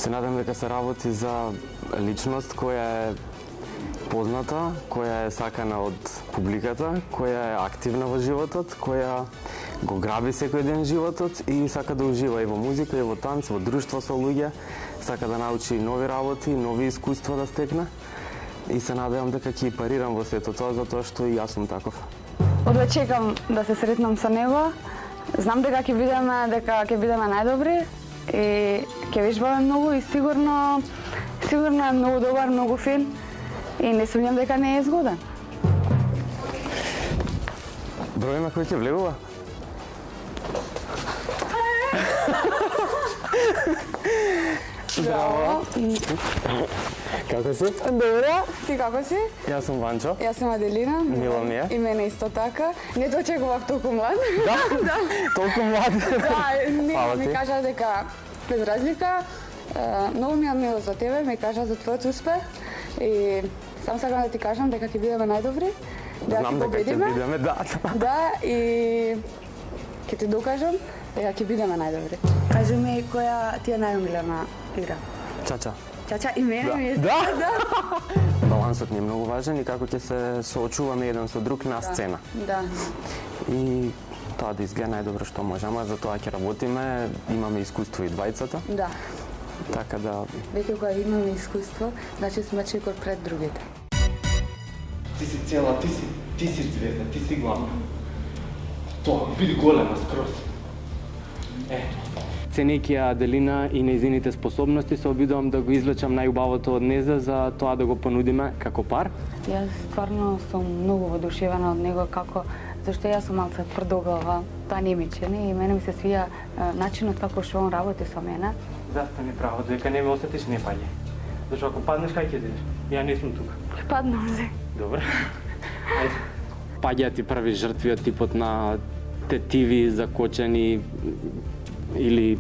Се надам дека се работи за личност која е позната, која е сакана од публиката, која е активна во животот, која го граби секој ден животот и сака да ужива и во музика, и во танц, во друштво со луѓе, сака да научи нови работи, нови искуства да стекне. И се надевам дека ќе парирам во сето тоа, затоа што и јас сум таков. Одве чекам да се сретнам со него. Знам дека ќе бидеме најдобри и ќе вежбаме многу и сигурно е многу добар, многу фин и не сумњам дека не е згоден. Бројме кој ќе влегува? Браво! Како си? Добро, ти како си? Јас сум Ванчо. Јас сум Аделина. Мило ми е. И мене исто така. Не те очекував толку млад. Да? Толку млад? Да, ми кажа дека без разлика, многу ми е мило за тебе, ми кажа за твојот успех и само сакам да ти кажам дека ќе бидеме најдобри, дека Знам ќе дека ќе победиме. бидеме, да. Да, и ќе ти докажам дека ќе бидеме најдобри. Кажи ми која ти е најомилена игра? Чача. Чача и мене ми е. Да? Балансот ни е многу важен и како ќе се соочуваме еден со друг на сцена. Да. И тоа да изгледа најдобро што можеме, за тоа ќе работиме, имаме искуство и двајцата. Да. Така да... Веќе кога имаме искуство, значи сме чекор пред другите. Ти си цела, ти си звезда, ти си главна. Тоа, биди голема скроз. Ценејќи ја Аделина и нејзините способности, се обидувам да го извлечам најубавото од незе за тоа да го понудиме како пар. Јас стварно сум многу воодушевена од него зашто јас сум малце тврдоглава, тоа не ми чини и мене ми се свија начинот како што он работи со мене. Заста ми право, дека не ме осетиш не паѓа. Зашто ако паднеш, кај ќе идеш? Ја не сум тука. Паднам се. Добре. Ајде. Паѓаат ти први жртви од типот на тетиви, закочени или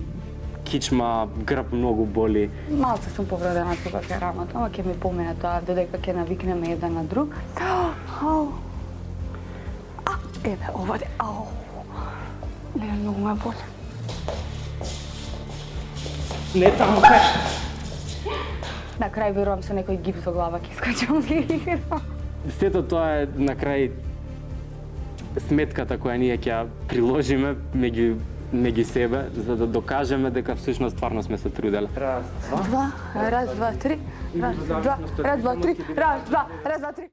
кичма, грб многу боли. Малце сум повредена тука кај рамото, ама ќе ми помине тоа додека ќе навикнеме еден на друг. Ау. Еве, овде, ау. Не, многу ме боли. Не таму кај. На крај верувам со некој гипс во глава ќе искачам ги играм. Сето тоа е на крај сметката која ние ќе ја приложиме меѓу себе, за да докажеме дека всушност стварно сме се труделе. Раз, два. Два, раз, два, три. Раз, два, раз, два, три. Раз, два, три.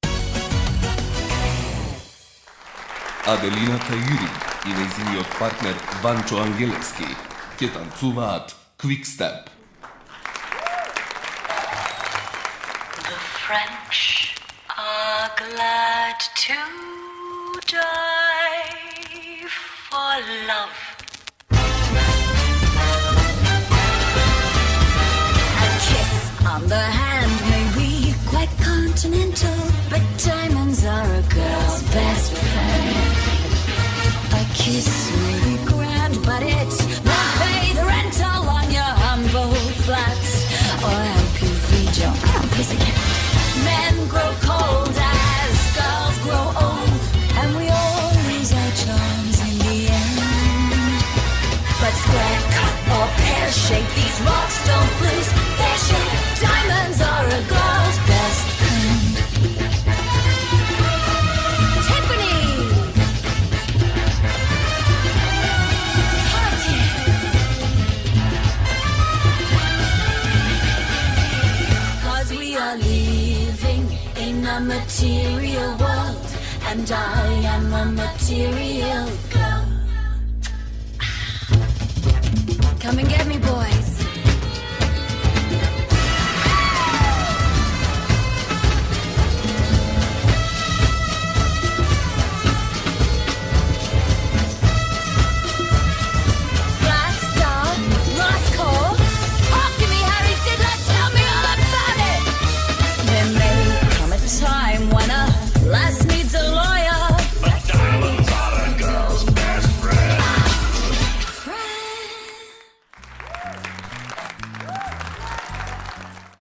Аделина Тајури и нејзиниот партнер Ванчо Ангелевски ќе танцуваат Quick Step. The French are glad to die for love. A kiss on the hand may be quite continental, but diamonds are a girl's best friend. A kiss may be grand, but it won't pay the rental on your humble flats or help you feed your pussycat. Men grow cold as girls grow old, and we all lose our charms in the end. But square cut or pear shape, these rocks don't lose their shape. Diamonds are a girl's best friend. Tiffany! Cartier! Cause we are living in a material world, and I am a material